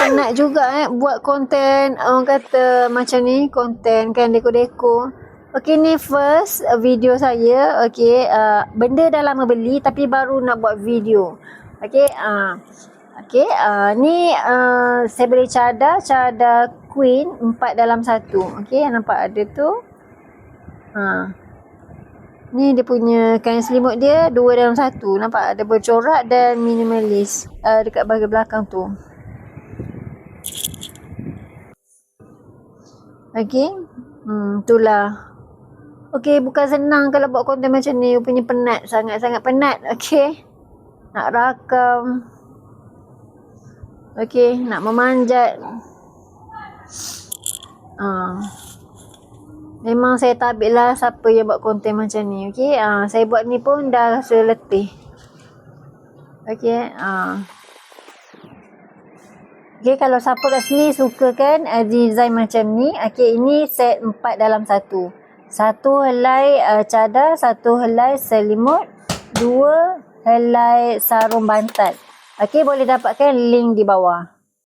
penat juga buat konten, orang kata macam ni, konten kan deko-deko. Okey, ni first video saya. Okey, benda dah lama beli tapi baru nak buat video. Okey, ni saya beli cadar queen 4 dalam 1. Okey, nampak ada tu. Ni dia punya kain selimut dia 2 dalam 1. Nampak ada bercorak dan minimalis dekat bahagian belakang tu. Okey. Itulah. Okey, bukan senang kalau buat konten macam ni. Punya penat, sangat-sangat penat. Okey. Nak rakam. Okey, nak memanjat. Memang saya tabik lah siapa yang buat konten macam ni. Okey, saya buat ni pun dah rasa letih. Okey, okey, kalau siapa kat sini suka kan design macam ni. Okey, ini set 4 dalam 1. 1 helai cadar, 1 helai selimut, 2 helai sarung bantal. Okey, boleh dapatkan link di bawah.